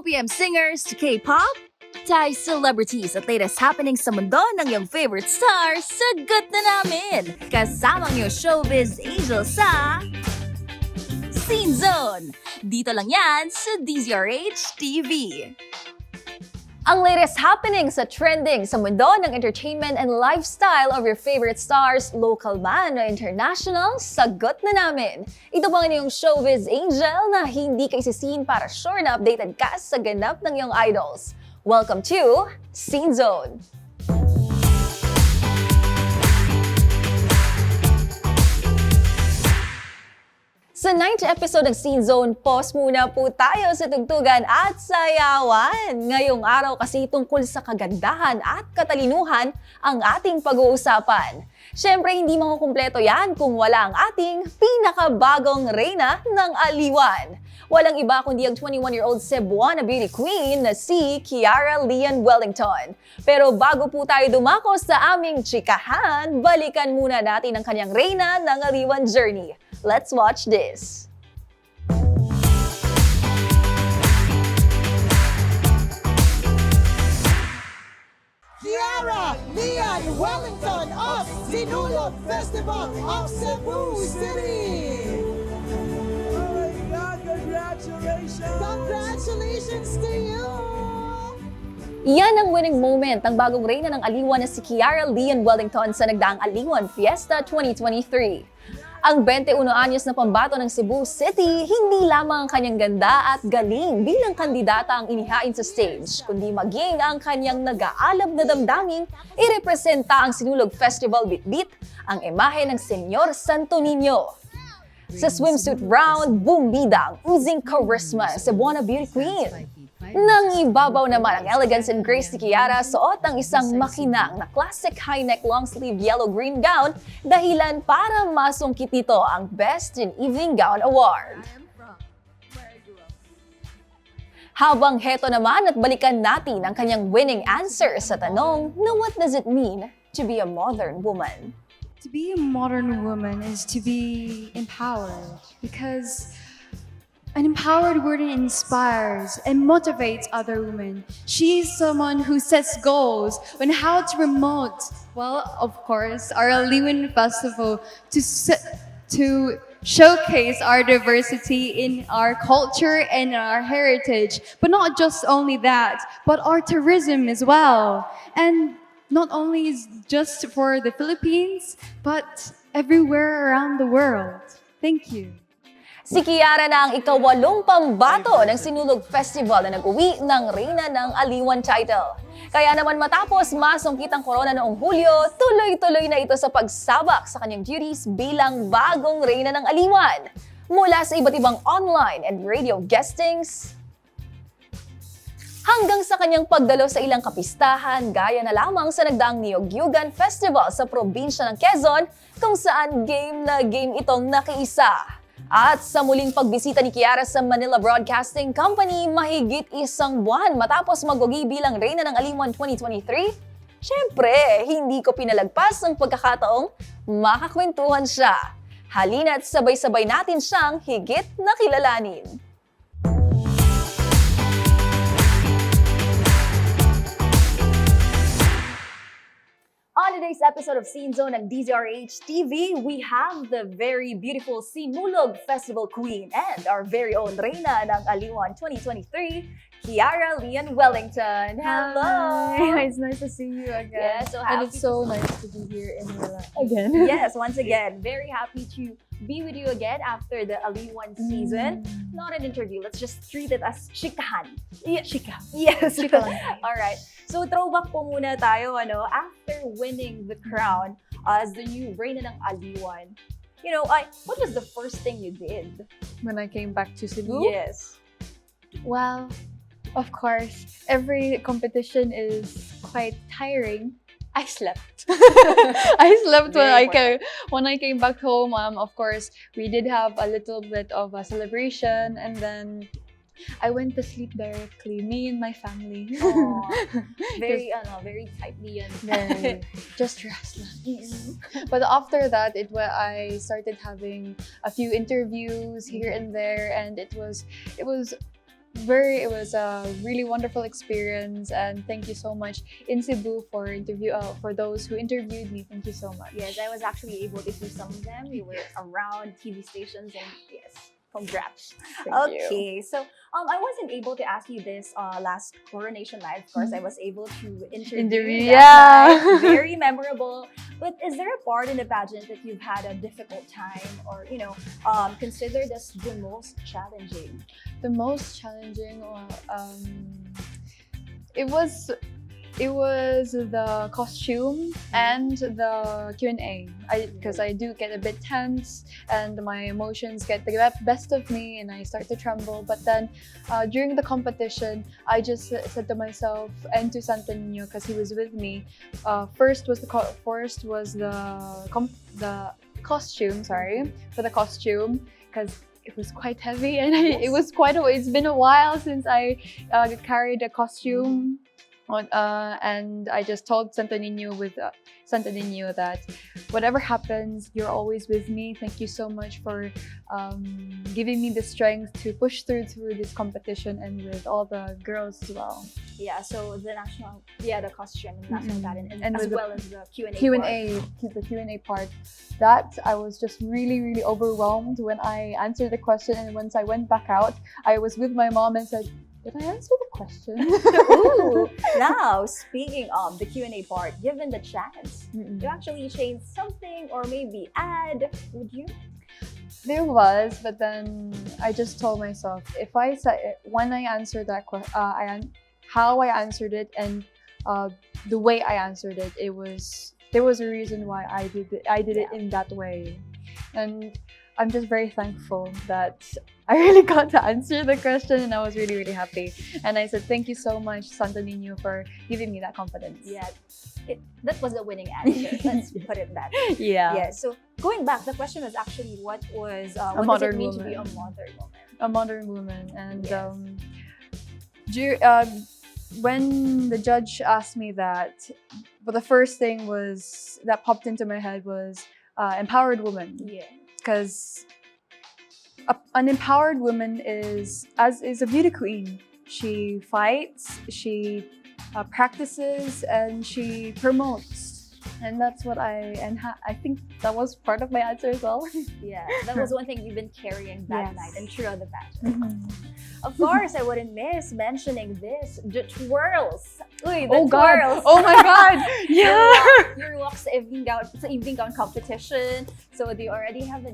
OPM singers to K-pop, Thai celebrities at latest happenings sa mundo ng iyong favorite stars, sagot na namin! Kasama ang iyong Showbiz Angel sa SCENEZONE! Dito lang yan sa DZRH TV. Ang latest happening sa trending sa mundo ng entertainment and lifestyle of your favorite stars, local man o international, sagot na namin. Ito ba ang iyong Showbiz Angel na hindi ka isisihin para sure na updated ka sa ganap ng iyong idols. Welcome to SCENEZONE! Sa 9th episode ng SCENEZONE, pause muna po tayo sa tugtugan at sayawan. Ngayong araw kasi tungkol sa kagandahan at katalinuhan ang ating pag-uusapan. Siyempre, hindi makukumpleto yan kung wala ang ating pinakabagong Reyna ng Aliwan. Walang iba kundi ang 21-year-old Cebuana beauty queen na si Kiara Liane Wellington. Pero bago po tayo dumako sa aming chikahan, balikan muna natin ang kanyang Reyna ng Aliwan journey. Let's watch this. Kiara Liane Wellington of Sinulog Festival of Cebu City. Oh my God, congratulations! Congratulations to you! Yan ang winning moment ng bagong Reyna ng Aliwan na si Kiara Liane Wellington sa nagdaang Aliwan Fiesta 2023. Ang 21 anyos na pambato ng Cebu City, hindi lamang ang kanyang ganda at galing bilang kandidata ang inihain sa stage, kundi maging ang kanyang nag-aalab na damdaming irepresenta ang Sinulog Festival Bitbit, ang imahe ng Senyor Santo Niño. Sa swimsuit round, bumida ang oozing charisma ng Cebuana beauty queen. Nang ibabaw naman ang elegance and grace ni Kiara, suot ang isang makinang na classic high-neck long-sleeve yellow-green gown dahilan para masungkit ito ang Best in Evening Gown Award. Habang heto naman at balikan natin ang kanyang winning answer sa tanong na what does it mean to be a modern woman? To be a modern woman is to be empowered because an empowered woman inspires and motivates other women. She is someone who sets goals on how to promote, well, of course, our Aliwan Festival to showcase our diversity in our culture and our heritage. But not just only that, but our tourism as well. And not only is just for the Philippines, but everywhere around the world. Thank you. Si Kiara na ang ika-8 pambato ng Sinulog Festival na nag-uwi ng Reyna ng Aliwan title. Kaya naman matapos masungkit ang corona noong Hulyo, tuloy-tuloy na ito sa pagsabak sa kanyang duties bilang bagong Reyna ng Aliwan. Mula sa iba't ibang online and radio guestings, hanggang sa kanyang pagdalo sa ilang kapistahan, gaya na lamang sa nagdaang Niyog-Yugan Festival sa probinsya ng Quezon, kung saan game na game itong nakiisa. At sa muling pagbisita ni Kiara sa Manila Broadcasting Company, mahigit 1 buwan matapos magwagi bilang Reyna ng Aliwan 2023, syempre, hindi ko pinalagpas ang pagkakataong makakwentuhan siya. Halina't sabay-sabay natin siyang higit na kilalanin. On today's episode of SCENEZONE ng DZRH TV, we have the very beautiful Sinulog Festival Queen and our very own Reyna ng Aliwan 2023, Kiara Liane Wellington. Hello! Hi. It's nice to see you again. Yeah, so and happy it's so nice to be here in Manila again. Yes, once again, very happy to be with you again after the Aliwan season. Not an interview, let's just treat it as chikahan. Chika. Yes. Chika lang. All right. So throwback po muna tayo, after winning the crown as the new Reyna ng Aliwan. What was the first thing you did? When I came back to Cebu? Yes. Well, of course, every competition is quite tiring. I slept. I slept when I came back home. Of course, we did have a little bit of a celebration, and then I went to sleep directly. Me and my family. Very tightly and Very just rest lang. But after that, I started having a few interviews here and there, and it was it was a really wonderful experience, and thank you so much in Cebu for those who interviewed me. Thank you so much. Yes, I was actually able to see some of them. We were around TV stations, and yes, congrats. Thank you. Okay, so I wasn't able to ask you this last coronation night. Of course, I was able to interview you that night. Very memorable. But is there a part in the pageant that you've had a difficult time, or considered as the most challenging? The most challenging, it was the costume and the Q&A. Because I do get a bit tense and my emotions get the best of me and I start to tremble. But then during the competition, I just said to myself and to Santo Niño, because he was with me. First was the costume. Sorry, for the costume, because it was quite heavy and it's been a while since I carried a costume. And I just told Santo Niño that whatever happens, you're always with me. Thank you so much for giving me the strength to push through this competition and with all the girls as well. Yeah, so the costume and national pageant, And as with well as the Q&A. The Q&A part, that I was just really, really overwhelmed when I answered the question. And once I went back out, I was with my mom and said, did I answer the question? Ooh, now, speaking of the Q&A part, given the chance, you actually change something or maybe add, would you? There was, but then I just told myself, if I said when I answered that question, how I answered it and the way I answered it, there was a reason why I did it in that way, and I'm just very thankful that I really got to answer the question, and I was really, really happy. And I said, thank you so much, Santo Niño, for giving me that confidence. Yeah, that was a winning answer. Let's put it that way. Yeah. Yeah. So going back, the question was actually, what does it mean to be a modern woman? A modern woman, and Yes. when the judge asked me that, but the first thing that popped into my head was empowered woman. Yeah. Because an empowered woman is a beauty queen. She fights, she practices, and she promotes. And that's what I think that was part of my answer as well. Yeah, that was one thing you've been carrying that Yes. night and throughout the pageant. Of course, I wouldn't miss mentioning this. The twirls. Uy, the twirls. Oh my god! Yeah! Your walk sa evening gown competition. So do you already have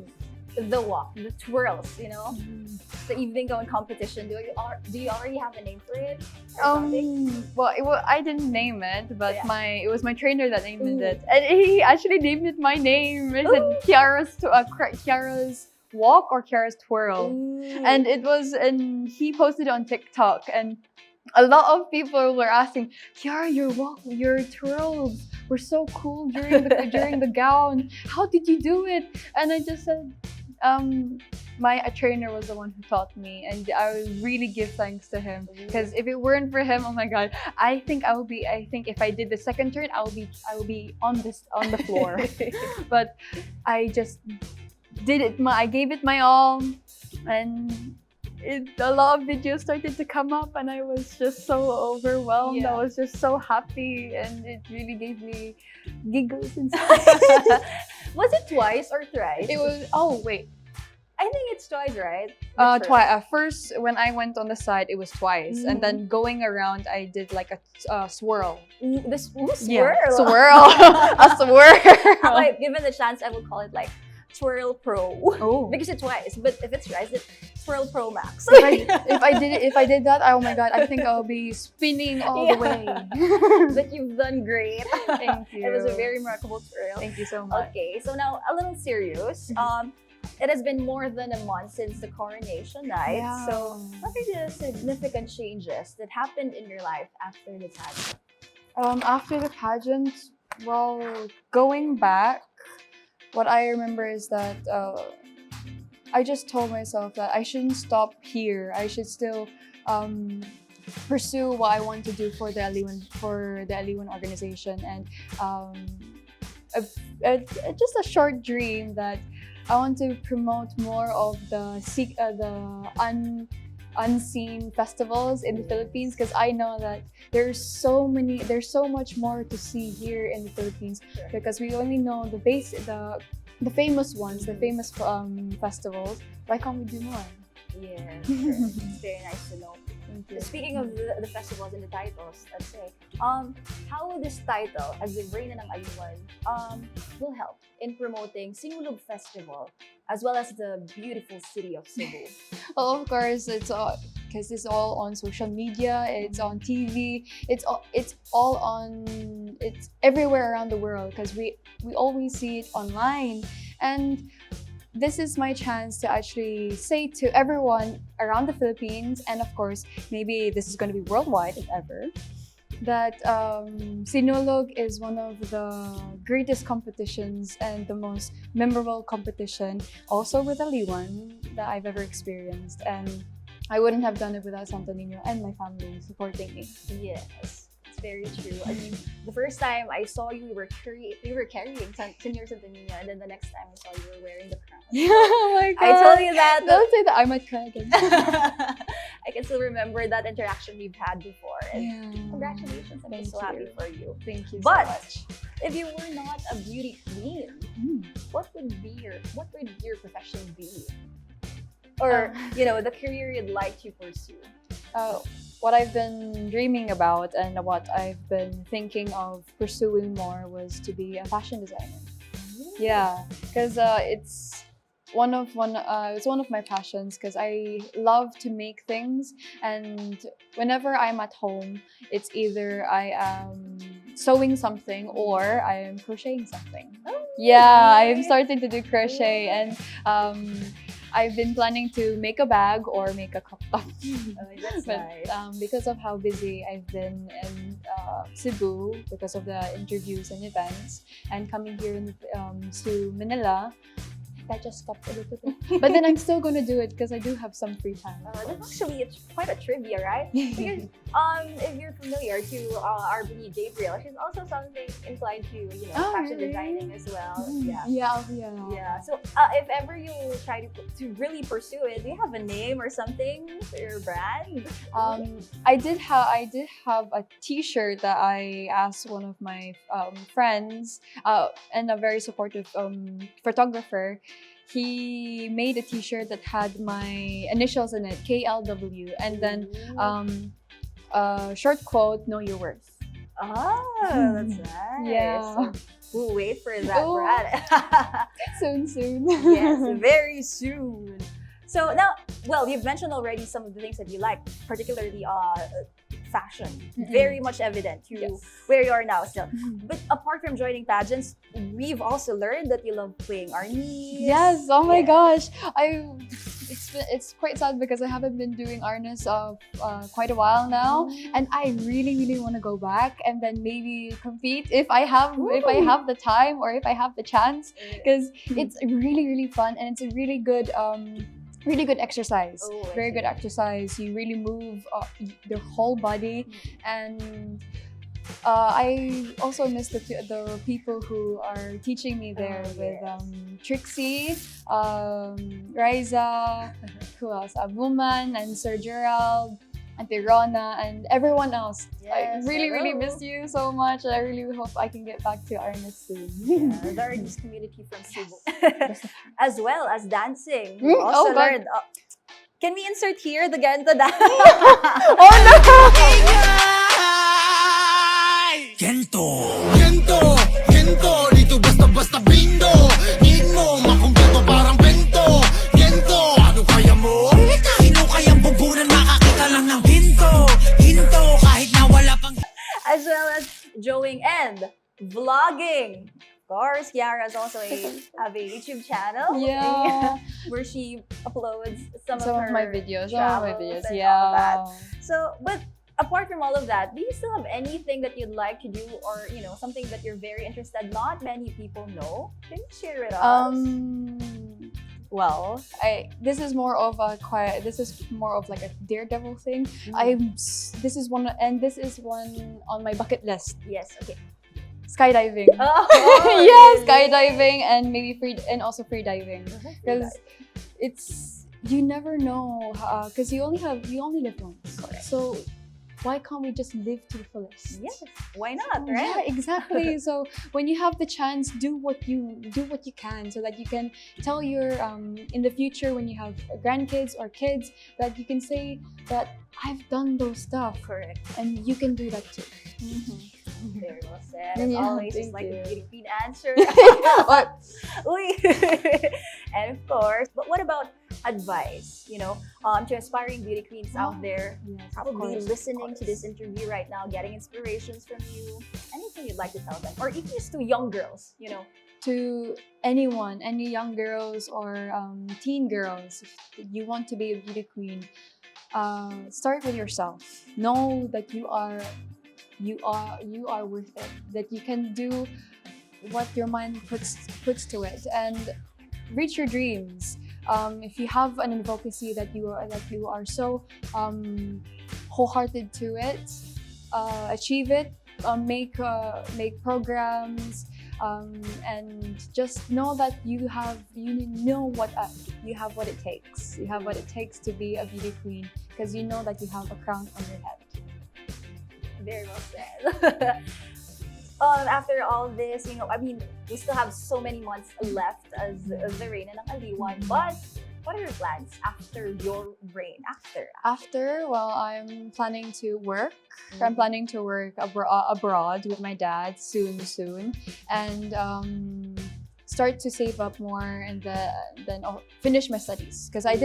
the walk, the twirls, the evening gown competition? Do you already have a name for it? Well, I didn't name it, but Yeah. it was my trainer that named it, and he actually named it my name. He said Kiara's walk or Kiara's twirl. And and he posted it on TikTok, and a lot of people were asking, Kiara, your twirls were so cool during the gown. How did you do it? And I just said, my trainer was the one who taught me, and I would really give thanks to him, because if it weren't for him, oh my god, I think if I did the second turn, I will be on the floor. But I just did it. I gave it my all, and a lot of videos started to come up, and I was just so overwhelmed. Yeah. I was just so happy, and it really gave me giggles inside. Was it twice or thrice? It was. Wait. I think it's twice, right? Twice. First, when I went on the side, it was twice, and then going around, I did like a swirl. Swirl. Swirl. A swirl. Like, given the chance, I would call it like Twirl Pro. Oh. Because it's twice, but if it's twice, it's Twirl Pro Max. If I did that, oh my god, I think I'll be spinning all the way. But you've done great. Thank you. It was a very remarkable twirl. Thank you so much. Okay, so now a little serious. It has been more than a month since the coronation night. Yeah. So, what are the significant changes that happened in your life after the pageant? After the pageant, well, going back, what I remember is that I just told myself that I shouldn't stop here. I should still pursue what I want to do for the Aliwan organization, and just a short dream that I want to promote more of the unseen festivals in the Philippines, because I know that there's so much more to see here in the Philippines, because we only know the famous ones, the famous festivals. Why can't we do more? Yeah, sure. It's very nice to know. Thank you. Speaking of the festivals and the titles, let's say, how will this title, as the Reyna ng Aliwan, will help in promoting Sinulog Festival, as well as the beautiful city of Cebu? Well, of course, it's all because it's all on social media. It's on TV. It's everywhere around the world, because we always see it online. And this is my chance to actually say to everyone around the Philippines, and of course, maybe this is going to be worldwide if ever, that Sinulog is one of the greatest competitions and the most memorable competition, also with Aliwan, that I've ever experienced. And I wouldn't have done it without Santo Niño and my family supporting me. Yes, it's very true. I mean, the first time I saw you, you were carrying Senior Santo Niño, and then the next time I saw you were wearing the crown. Oh my god! I told you that. Don't say that. I might cry again. I can still remember that interaction we've had before. And Yeah. congratulations, I'm Thank so happy you. for you. Thank you But so much. if you were not a beauty queen, what would your profession be? Or the career you'd like to pursue? What I've been dreaming about and what I've been thinking of pursuing more was to be a fashion designer. Yeah, because it's one of my passions, because I love to make things, and whenever I'm at home, it's either I am sewing something or I am crocheting something. Yeah, I'm starting to do crochet, and I've been planning to make a bag or make a crop top. That's But nice. because of how busy I've been in Cebu, because of the interviews and events, and coming here to Manila, that just stopped a little bit. But then I'm still gonna do it because I do have some free time. That's actually quite a trivia, right? Because if you're familiar to RB Gabriel, she's also something inclined to Oh, fashion really? designing as well. Yeah. So if ever you try to really pursue it, do you have a name or something for your brand? I did have a T-shirt that I asked one of my friends and a very supportive photographer. He made a T-shirt that had my initials in it, KLW, and then short quote, "Know your worth." That's nice. Yeah. We'll wait for that, Oh. Brad. Soon. Yes, very soon. So now, well, you've mentioned already some of the things that you like, particularly fashion. Very much evident to Yes. where you are now still. But apart from joining pageants, we've also learned that you love playing arnis. Yes. Oh my Yeah. gosh. It's quite sad because I haven't been doing Arnis quite a while now, and I really want to go back and then maybe compete if I have the time or if I have the chance, because it's really fun, and it's a really good exercise. Oh, I Very see. good exercise. You really move your whole body, and I also miss the people who are teaching me there with Trixie, Riza, who else? Woman and Sir Gerald, and Rona, and everyone else. I Yes, really hello. miss you so much. I really hope I can get back to Arnis soon. The artist community from Cebu. As well as dancing. Mm, Also oh, God. learned. Can we insert here the ganito dance? Oh no! Gento, dito basta bindo. Need mo, makumpleto parang bento. Gento, ano kaya mo? Sino kayang bubunan makakita lang ng hinto, kahit na wala pang... As well as joing and vlogging. Of course, Kiara has also have a YouTube channel. Yeah. Where she uploads some Some of of my her videos. travels and all Yeah. that. So, but apart from all of that, do you still have anything that you'd like to do, or something that you're very interested? Not many people know. Can you share it us? Well, this is more of like a daredevil thing. This is one on my bucket list. Yes. Okay. Skydiving. Oh, Yeah, really? skydiving, and maybe free diving, because you never know, because you only live once. Correct. So why can't we just live to the fullest? Yes, why not, Yeah, right? exactly. So when you have the chance, do what you can, so that you can tell your in the future when you have grandkids or kids, that you can say that I've done those stuff, Correct. and you can do that too. Very well said. As Yeah, always, just thank like you. the beauty queen answer. What? Uy. And of course, but what about advice, to aspiring beauty queens out there, Yes, probably of course, listening of to this course. interview right now, getting inspirations from you, anything you'd like to tell them, or even just to young girls, To anyone, any young girls or teen girls, if you want to be a beauty queen, start with yourself. Know that you are worth it. That you can do what your mind puts to it, and reach your dreams. If you have an advocacy that you are so wholehearted to it, achieve it. Make programs. And just know that you have what it takes. You have what it takes to be a beauty queen, because you know that you have a crown on your head. Very well said. After all this, we still have so many months left as the Reyna ng Aliwan, but what are your plans after your reign? After, well, I'm planning to work. I'm planning to work abroad with my dad soon, and start to save up more, and then finish my studies, because I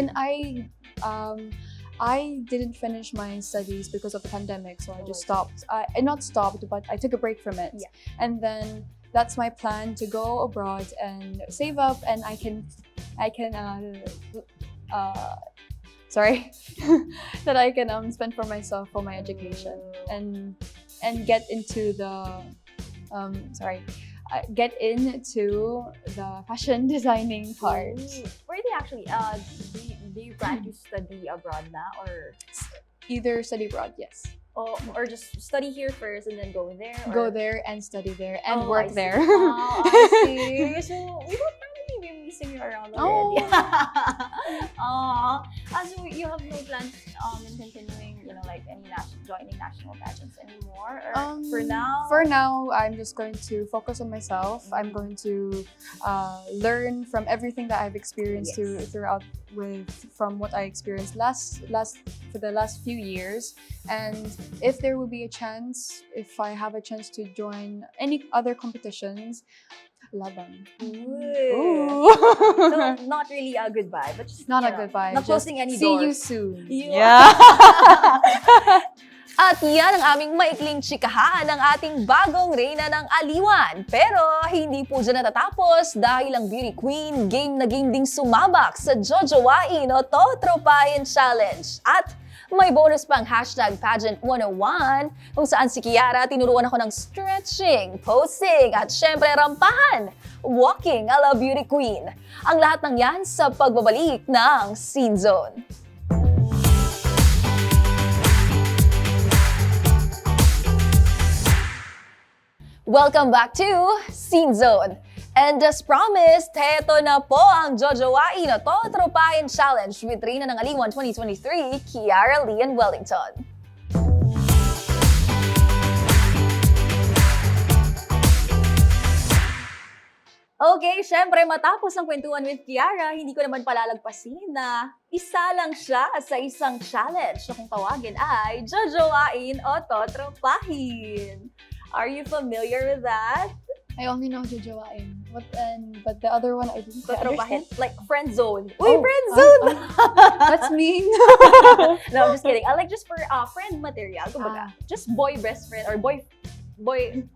didn't finish my studies because of the pandemic, so I just stopped. I not stopped, but I took a break from it. Yeah. And then that's my plan, to go abroad and save up, and I can that I can spend for myself for my education, and get into the get into the fashion designing part. Where do you actually do you plan to study abroad now, or Either study abroad, yes. or just study here first and then go there? Go or- there and study there and Oh, I work see. there. Oh, I see. So we will probably be missing you around already. So you have no plans in continuing, joining national pageants anymore? Or for now? For now, I'm just going to focus on myself. I'm going to learn from everything that I've experienced Yes. from what I experienced for the last few years. And if there will be a chance, if I have a chance to join any other competitions, laban. Ooh. So not really a goodbye, but just Not a goodbye. Not just closing any see doors. you soon. Yeah. At yan ang aming maikling chikahan ng ating bagong Reyna ng Aliwan. Pero hindi po dyan natatapos, dahil ang beauty queen game na game ding sumabak sa Jojowain o Totropahin Challenge. At may bonus pang #pageant101 kung saan si Kiara tinuruan ako ng stretching, posing, at syempre rampahan, walking ala beauty queen. Ang lahat ng yan sa pagbabalik ng SCENEZONE. Welcome back to SCENEZONE. And as promised, heto na po ang Jojowain o Totropahin Challenge with Reyna ng Aliwan 2023, Kiara Liane Wellington. Okay, syempre matapos ang kwentuhan with Kiara, hindi ko naman palalagpasin na isa lang siya sa isang challenge na kung tawagin ay Jojowain o Totropahin. Are you familiar with that? I only know Jojowain. But the other one I didn't quite Totropahin? understand. Like friend zone. Uy, Oh, friend zone! That's mean. No, I'm just kidding. I like just for friend material. Kumbaga, just boy best friend or boy friend.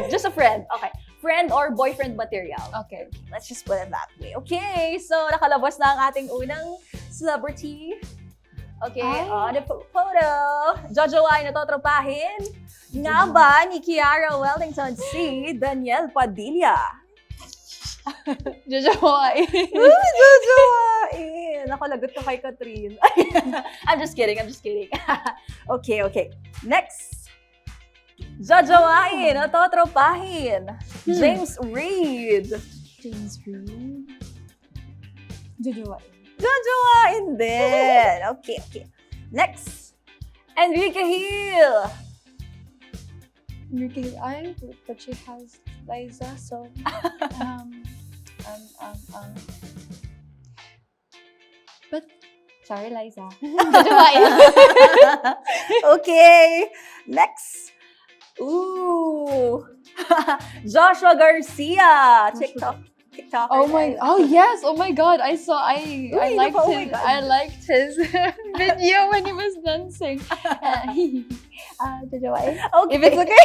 Just a friend. Okay. Friend or boyfriend material. Okay. Let's just put it that way. Okay, so nakalabas na ang ating unang celebrity. Okay, Ay. on the photo. Jojowain na Totropahin. Nga ba ni Kiara Wellington si Daniel Padilla? Jojowain. Jojowain! Ako, lagot ka kay Catherine. I'm just kidding. Okay. Next. Jojowain o Totropahin. James Reid. James Reid. Jojowain. Jojowain din. Okay. Next. Enrique Hill. Enrique, but she has Liza, so but sorry, Liza. Okay. Next. Ooh. Joshua Garcia. TikTok. Yes, oh my god, I liked oh my his God. I liked his video when he was dancing. Jojowain. Okay. If it's okay.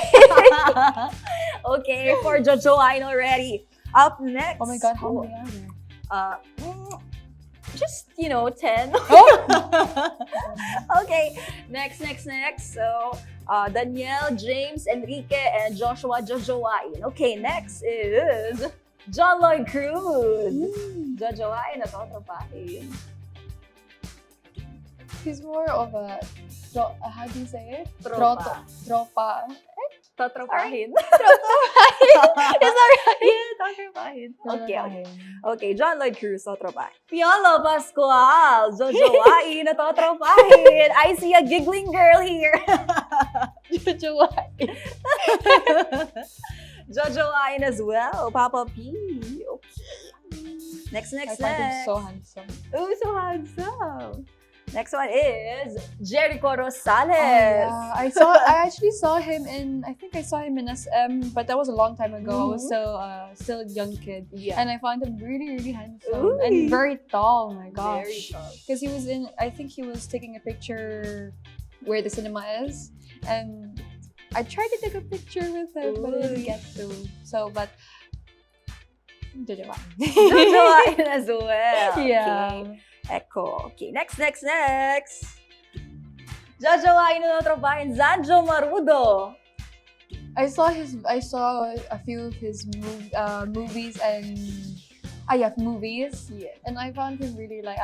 Okay, for Jojowain already. Up next. Oh my god, how many are there? Just 10. Okay, next. So, Danielle, James, Enrique, and Joshua Jojowain. Okay, next is John Lloyd Cruz. Jojowain na Totropahin. He's more of a how do you say it? Tropa. Tropa. Totropahin. Is that right? Yeah, Totropahin. Okay. Totropahin. Okay, John Lloyd Cruz, Totropahin. Piolo Pascual, Jojowain na Totropahin. I see a giggling girl here. Jojowain. Jojowain as well, Papa P. Okay. Next. I find him so handsome. Oh, so handsome. Next one is Jericho Rosales. Oh, yeah. I actually saw him in, I think I saw him in SM, but that was a long time ago. I was still a young kid. Yeah. And I found him really, really handsome. Ooh. And very tall, oh my gosh. Very tall. Because he was I think he was taking a picture where the cinema is. And I tried to take a picture with him, but I didn't get to. So, but Jojowain. Jojowain as well. Yeah. Okay. Echo. Okay, next. Jojowain na Totropahin, Zanjo Marudo. I saw a few of his movies and movies. Yeah. And I found him really like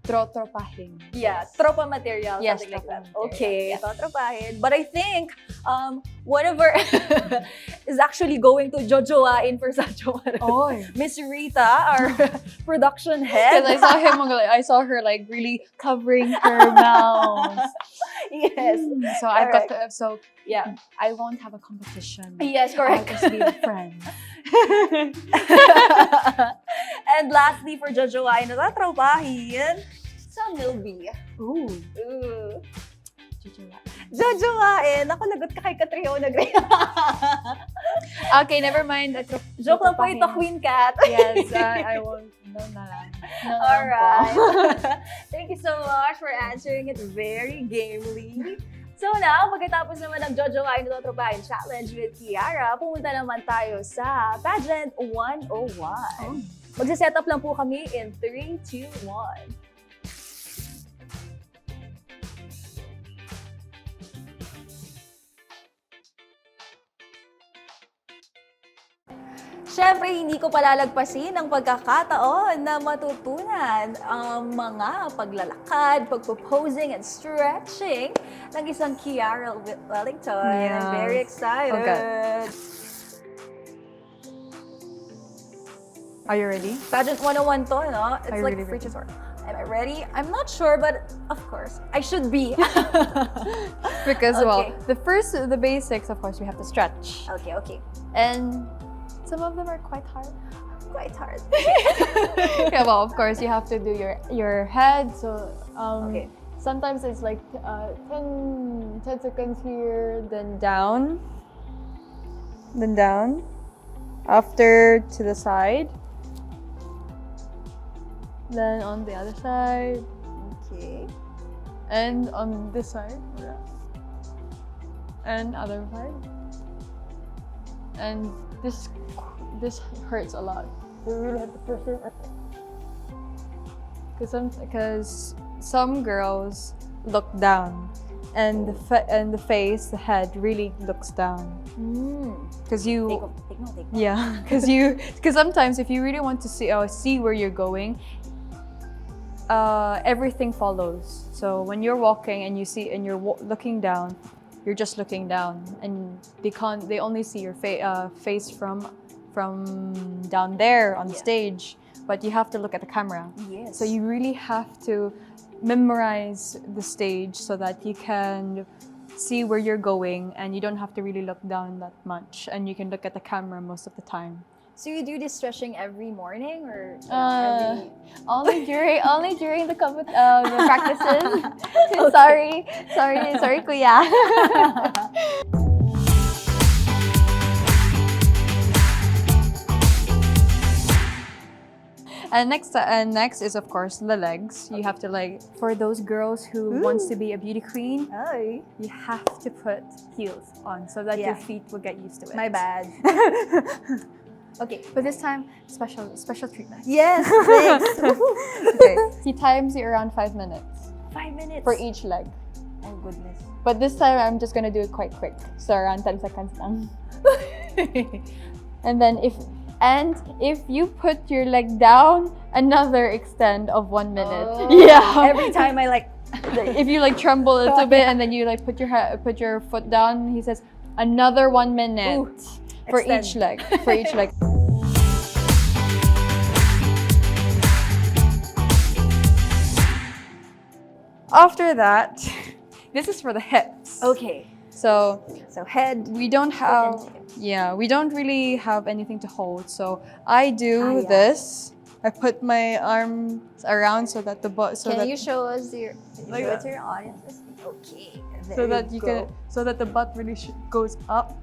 Totropahin. Yeah, tropa material, Yes, something like tropa that. material, Okay, yes. Totropahin. But I think one of our is actually going to Jojowain for Sancho Marudo. Oh. Miss Rita, our production head. Because I saw her like really covering her mouth. Yes. So I've got Correct. so Yeah. I won't have a competition. Yes, I'll correct. just be friends. And lastly, for Jojowain na Totropahin, Sam Milby. Ooh. Ooh. Jojowain. Jojowain. Ako, lagot ka kay Catriona Gray. Okay, never mind. Joke lang po ito, Queen Cat. Yes, I won't. No na lang. No na lang po. Alright. Thank you so much for answering it very gamely. So now, pagkatapos naman ng Jojowain na Totropahin Challenge with Kiara, pumunta naman tayo sa Pageant 101. Magsiset up lang po kami in 3, 2, 1. Siyempre, hindi ko palalagpasin ang pagkakataon na matutunan ang mga paglalakad, pagpo-posing and stretching ng isang Kiara Wellington. Yes. I'm very excited. Okay. Are you ready? Pageant 101 to, no? It's Are you like really free ready? to sort. Am I ready? I'm not sure, but of course, I should be. Because, Okay. the basics, of course, we have to stretch. Okay. And some of them are quite hard. Quite hard. Yeah, well, of course, you have to do your head. So, Okay. sometimes it's like 10 seconds here, then down. After to the side. Then on the other side. Okay. And on this side. And other side. And this hurts a lot. You really have to push it. Because some girls look down, and the face, the head really looks down. Because you. Take note. Yeah, because sometimes if you really want to see where you're going, everything follows. So when you're walking and you're looking down, you're just looking down, and they only see your face from down there on the stage. but you have to look at the camera. Yes. So you really have to memorize the stage so that you can see where you're going and you don't have to really look down that much, and you can look at the camera most of the time. So you do this stretching every morning or every... Only during the practices. sorry, kuya. And next is of course the legs. You have to like, for those girls who wants to be a beauty queen, Ay, you have to put heels on so that your feet will get used to it. my bad. Okay, but this time special treatment. Yes, thanks. Okay, he times you around 5 minutes 5 minutes. for each leg. Oh, goodness. But this time I'm just gonna do it quite quick, so around 10 seconds lang. And then if you put your leg down, another extend of 1 minute. Oh, Yeah. Every time I like... If you like tremble a little bit and then you like put your foot down, he says another 1 minute. Ooh, for extend. each leg. For each leg. After that, this is for the hips. Okay. So So head. we don't have, we don't really have anything to hold. So I do this. I put my arms around so that the butt, Can you show us Like show it that. to your audiences? Okay. so there that you go. can, so that the butt really goes up.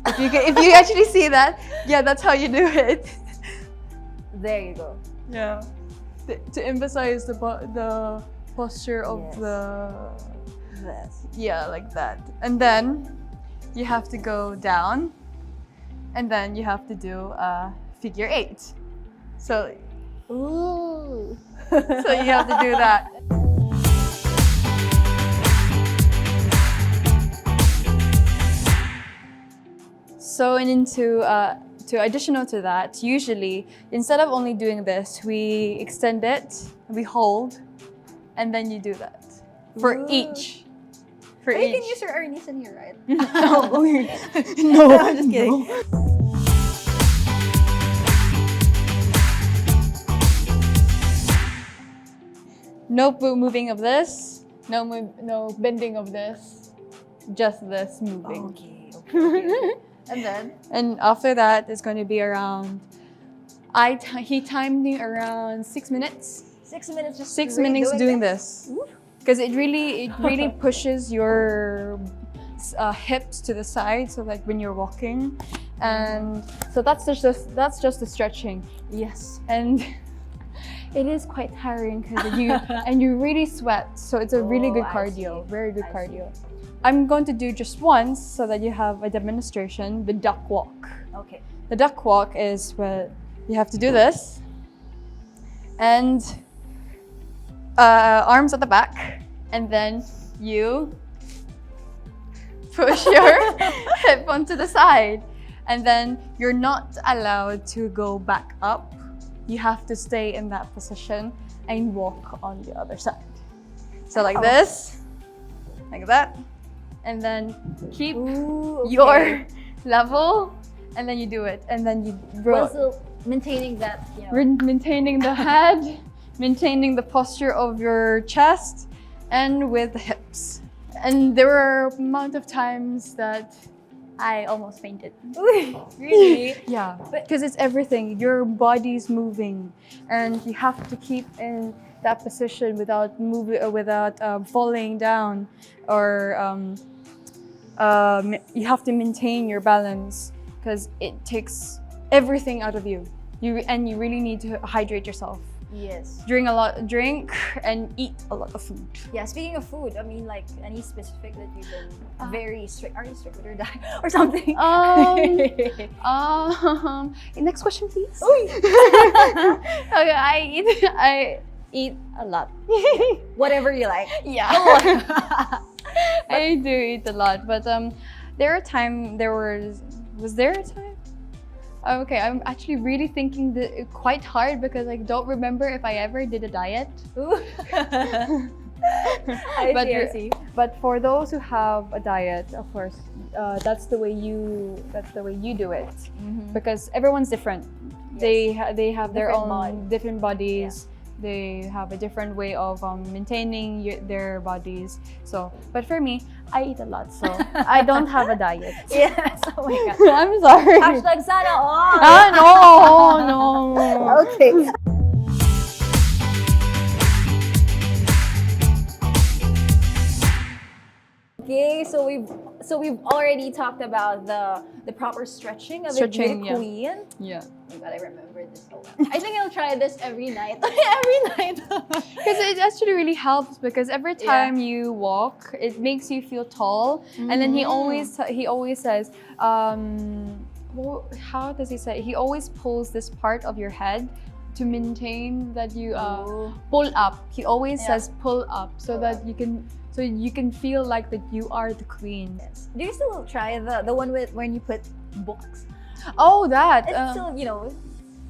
If you actually see that, yeah, that's how you do it. There you go. Yeah, to emphasize the posture of Yes. This. like that. And then you have to go down, and then you have to do a figure 8. So Ooh. so you have to do that. So to additional to that, usually instead of only doing this, we extend it, we hold, and then you do that for Ooh. each. For But you can each. use your Ernie's in here, right? No, I'm just kidding. No moving of this. No bending of this. Just this moving. Okay. And then? And after that, it's going to be around. He timed me around 6 minutes. 6 minutes just 6 really minutes doing this? this, because it really pushes your hips to the side, so that when you're walking, and so that's just the stretching. Yes. And it is quite tiring because you really sweat, so it's a really Oh, good I cardio, see. very good I cardio. I'm going to do just once so that you have a demonstration, the duck walk. Okay. The duck walk is where you have to do this, and arms at the back, and then you push your hip onto the side, and then you're not allowed to go back up. You have to stay in that position and walk on the other side. So like this, like that, and then keep Ooh, okay. your level, and then you do it, and then you Also maintaining that, you know. maintaining the head, maintaining the posture of your chest, and with the hips. And there were amount of times that I almost fainted. Really? Yeah, because it's everything. Your body's moving, and you have to keep in that position without falling down, or you have to maintain your balance because it takes everything out of you. You really need to hydrate yourself. Yes. Drink and eat a lot of food. Yeah, speaking of food, I mean, like, any specific that you've been very strict? Are you strict with your diet or something? Next question, please. Okay, I eat a lot. Whatever you like. Yeah. I do eat a lot, but was there a time? Okay, I'm actually really thinking quite hard because I don't remember if I ever did a diet. I see. But for those who have a diet, of course, that's the way you do it, because everyone's different. they have their Different own different bodies. They have a different way of maintaining their bodies. So, but for me, I eat a lot, so I don't have a diet. Yes, oh my God. I'm sorry. Hashtag sana all. No. Okay. Okay, so we've already talked about the proper stretching of Stretching, a beauty queen. Yeah. Oh my God, I remember this so well. I think I'll try this every night. Every night. Because it actually really helps, because every time you walk, it makes you feel tall. And then he always says, well, how does he say? He always pulls this part of your head to maintain that you pull up. He always says pull up, so that you can feel like that you are the queen. Yes. Do you still try the one with when you put books? Oh, that. It's still,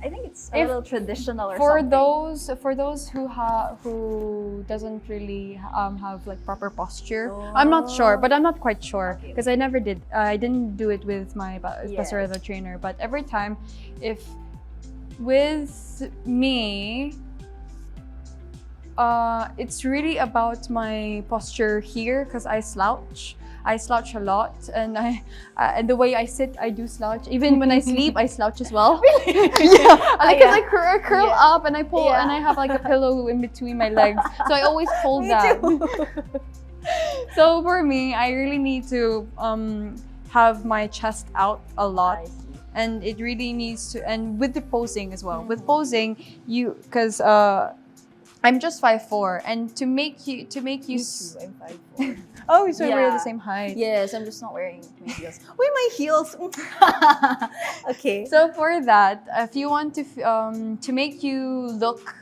I think it's a little traditional or for something. for those who doesn't really have like proper posture. I'm not sure, but I'm not quite sure, because I never did. I didn't do it with my passerella trainer, but every time, if with me, it's really about my posture here, because I slouch a lot, and and the way I sit, I do slouch. Even when I sleep, I slouch as well. Because I curl up and I pull, and I have like a pillow in between my legs, so I always hold that. So for me, I really need to have my chest out a lot. And it really needs to, and with the posing as well. With posing, because I'm just 5'4", and to make you I'm 5'4". Oh, so we're Yeah. the same height. Yes, I'm just not wearing my heels. Wait, my heels. Okay. So for that, if you want to make you look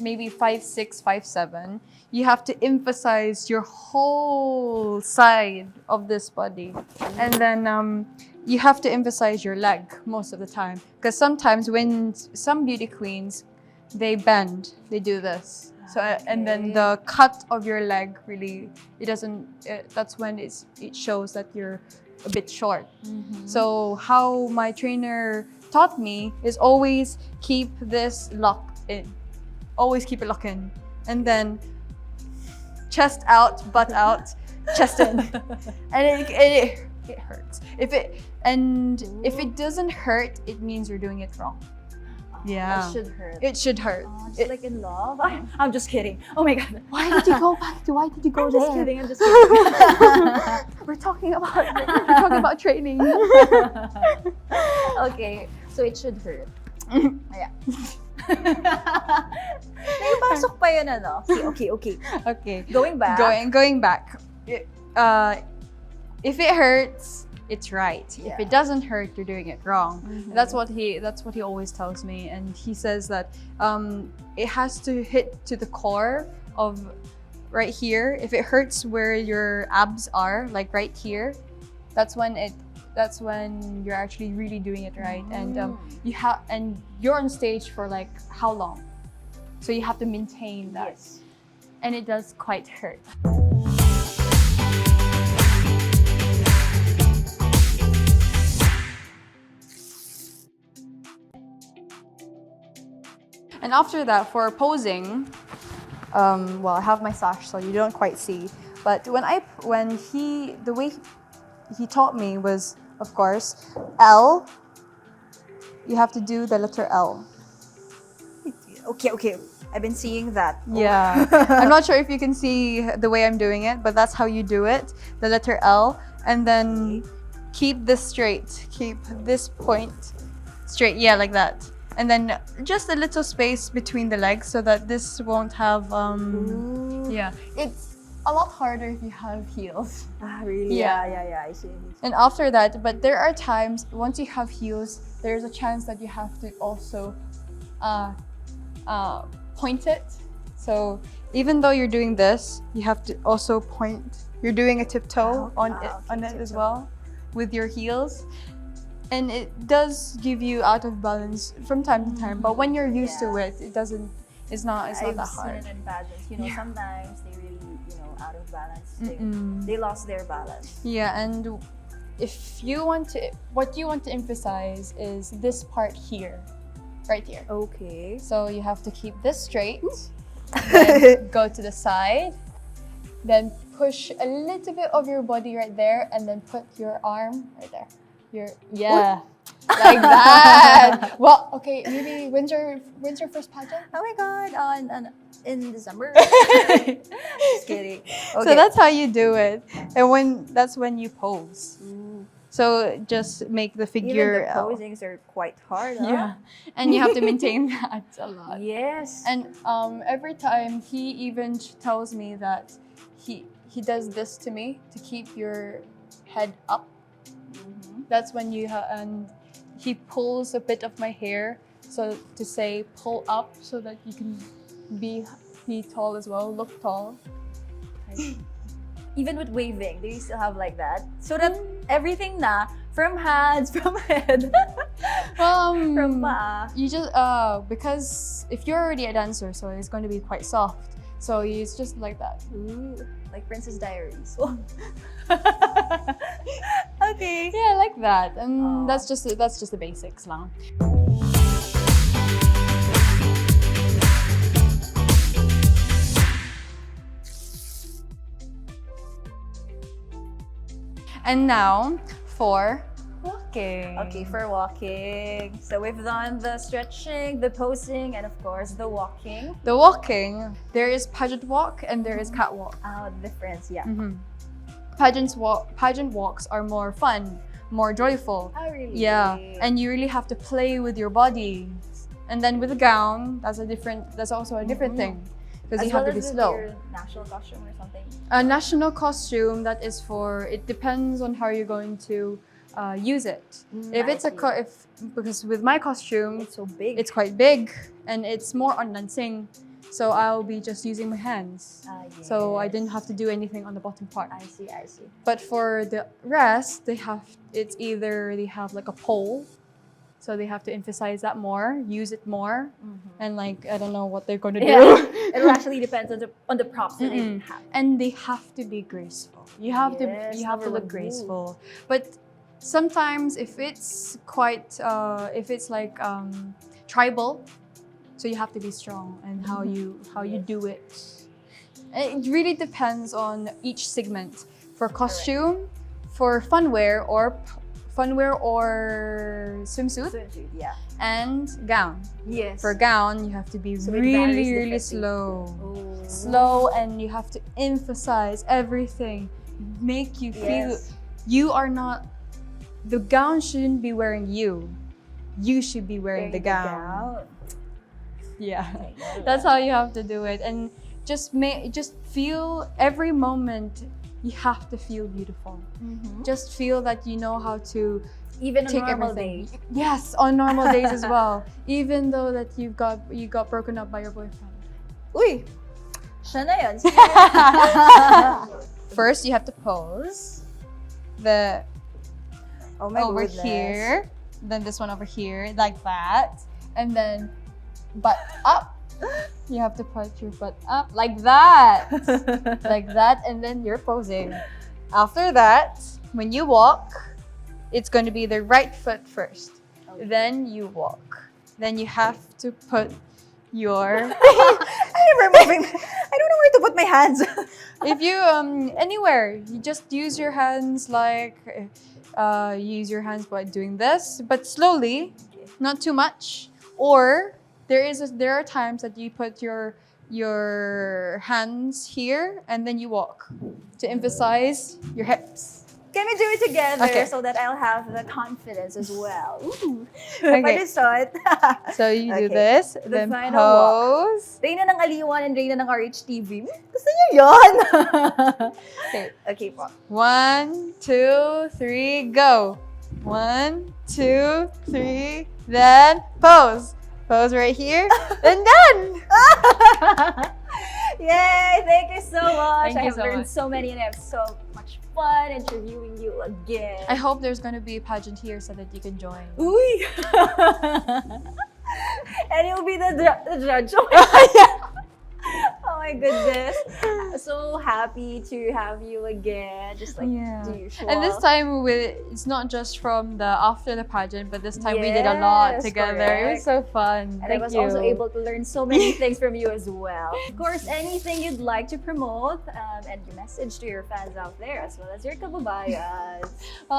maybe 5'6", 5'7", you have to emphasize your whole side of this body, and then you have to emphasize your leg most of the time, because sometimes when some beauty queens, they bend, they do this. So and then the cut of your leg really, it doesn't. That's when it shows that you're a bit short. So how my trainer taught me is always keep this locked in. Always keep it locked in, and then chest out, butt out, chest in, and it hurts. If it doesn't hurt, it means you're doing it wrong. Yeah. It should hurt. It should hurt. Just like in love. I'm just kidding. Oh my God. Why did you go back to? Why did you go I'm there? just kidding. I'm just kidding. We're talking about training. Okay, so it should hurt. Yeah. Naipasok pa yun, ano? Okay. Okay. Going back. Going back. If it hurts, it's right. Yeah. If it doesn't hurt, you're doing it wrong. That's what he always tells me, and he says that it has to hit to the core of right here. If it hurts where your abs are, like right here, that's when you're actually really doing it right. And you're on stage for like how long? So you have to maintain that. Yes. And it does quite hurt. And after that, for posing, well, I have my sash, so you don't quite see. But the way he taught me was, of course, L. You have to do the letter L. Okay. I've been seeing that. Yeah. I'm not sure if you can see the way I'm doing it, but that's how you do it. The letter L. And then keep this straight. Keep this point straight. Yeah, like that. And then just a little space between the legs so that this won't have, yeah. It's a lot harder if you have heels. Ah, really? Yeah, I see. And after that, but there are times, once you have heels, there's a chance that you have to also point it. So even though you're doing this, you have to also point. You're doing a tiptoe on it as well with your heels. And it does give you out of balance from time to time, but when you're used to it, it's not that hard. I've seen it in pageants. Sometimes they really, out of balance. They lost their balance. Yeah, and what you want to emphasize is this part here. right here. Okay. So you have to keep this straight, then go to the side, then push a little bit of your body right there, and then put your arm right there. Like that. Well, okay, maybe when's your first pageant? Oh my God, in December. Just kidding. Okay. So that's how you do it, and that's when you pose. So just make the figure. Even the posings are quite hard. Huh? Yeah, and you have to maintain that a lot. Yes. And every time he even tells me that he does this to me to keep your head up. That's when and he pulls a bit of my hair, so to say pull up so that you can be tall as well, look tall. Even with waving, do you still have like that? So that everything na, from hands, from head, from paa. You just because if you're already a dancer, so it's going to be quite soft. So it's just like that. Ooh, like Princess Diaries. Okay. Yeah, like that. And that's just the basics lang. And now for walking. Okay, for walking. So we've done the stretching, the posing, and of course the walking. The walking, there is pageant walk and there is catwalk. Oh, the difference, yeah. Pageant walks are more fun, more joyful. Oh, really? Yeah, and you really have to play with your body. And then with a gown, that's also a different thing. Because you have to be slow. Your national costume or something? A national costume, that is it depends on how you're going to use it. If it's because with my costume, It's so big. it's quite big and it's more on dancing. So I'll be just using my hands. Yes. So I didn't have to do anything on the bottom part. I see. But for the rest, they have like a pole. So they have to emphasize that more, use it more, and like I don't know what they're going to do. Yeah. It actually depends on the props that they have. And they have to be graceful. You have to number look one graceful. But sometimes if it's quite tribal, so you have to be strong and how you do it. And it really depends on each segment. For costume, for funwear or swimsuit, Yeah. and gown. Yes. For gown, you have to be So it varies really differently. slow. Oh. Slow, and you have to emphasize everything. Make you feel you are not. The gown shouldn't be wearing you. You should be wearing the gown. Yeah, that's how you have to do it, and just feel every moment. You have to feel beautiful. Just feel that you know how to Even on take normal everything. days. Yes, on normal days as well. Even though that you got broken up by your boyfriend. Uy! Siya na yun. First, you have to pose. The Oh my over goodness. here, then this one over here, like that, and then butt up. You have to put your butt up like that, like that, and then you're posing. After that, when you walk, it's going to be the right foot first. Then you walk. Then you have to put your. I'm removing. I don't know where to put my hands. If you anywhere, you just use your hands like use your hands by doing this, but slowly, not too much. Or there are times that you put your hands here and then you walk to emphasize your hips. Can we do it together Okay. so that I'll have the confidence as well? Ooh. Okay. Palusot. So you do Okay. this, The then final walk. pose. Reyna ng Aliwan and Reyna ng RHTV. Gusto niyo yun? Okay. Okay po. 1, 2, 3, go. 1, 2, 3, then pose. Pose right here, then done. Yay! Thank you so much. Thank I you have so learned much. so many and I have so much fun interviewing you again. I hope there's going to be a pageant here so that you can join. Uy! And you'll be the judge. Oh my my goodness. So happy to have you again. Just like the usual. And this time it's not just from after the pageant, but this time we did a lot Yes, together. correct. It was so fun. And I was also able to learn so many things from you as well. Of course, anything you'd like to promote and your message to your fans out there as well as your kababayans. Well,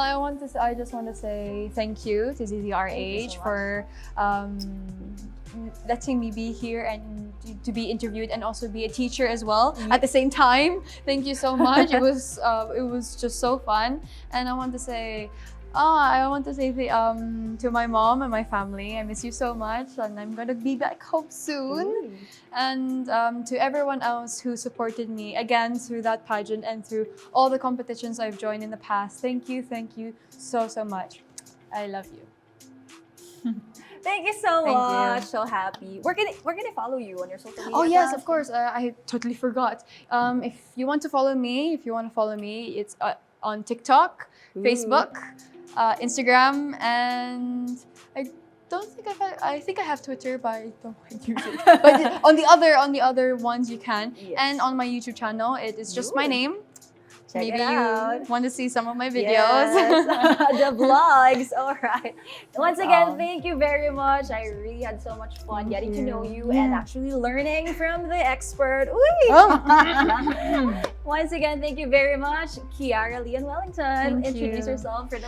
I just want to say thank you to ZZRH so much. for letting me be here and to be interviewed and also be a teacher as well at the same time. Thank you so much. It was just so fun. And I want to say to my mom and my family, I miss you so much, and I'm gonna be back home soon. And to everyone else who supported me again through that pageant and through all the competitions I've joined in the past, thank you so much. I love you. Thank you so Thank much. you. So happy. We're gonna follow you on your social media. Oh yes, accounts. of course. I totally forgot. If you want to follow me, it's on TikTok, Facebook, Instagram, and I think I have Twitter, but I don't use it. But on the other ones you can. Yes. And on my YouTube channel, it is just my name. Check Maybe it out. you want to see some of my videos. Yes. The vlogs. All right. Once again, Wow. thank you very much. I really had so much fun getting to know you and actually learning from the expert. Uy! Oh. Once again, thank you very much, Kiara Liane Wellington. Thank Introduce you. yourself for the.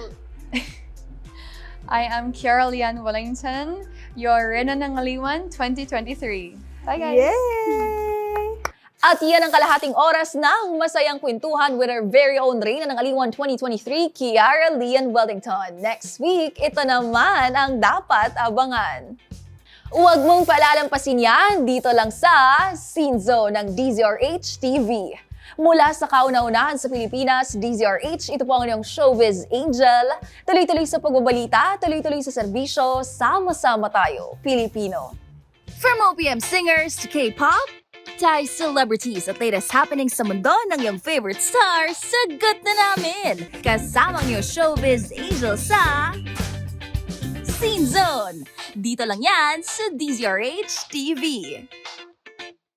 I am Kiara Liane Wellington, your Reyna ng Aliwan 2023. Bye guys! Yay! At yan ang kalahating oras ng masayang kwentuhan with our very own Reyna ng Aliwan 2023, Kiara Liane Wellington. Next week, ito naman ang dapat abangan. Huwag mong palalampasin yan dito lang sa SCENEZONE ng DZRH TV. Mula sa kauna-unahan sa Pilipinas, DZRH, ito po ang inyong Showbiz Angel. Tuloy-tuloy sa pagbabalita, tuloy-tuloy sa serbisyo, sama-sama tayo, Pilipino. From OPM singers to K-pop, Thai celebrities at latest happenings sa mundo ng iyong favorite stars, sagot na namin! Kasama niyo Showbiz Angel sa SCENEZONE! Dito lang yan sa DZRH TV.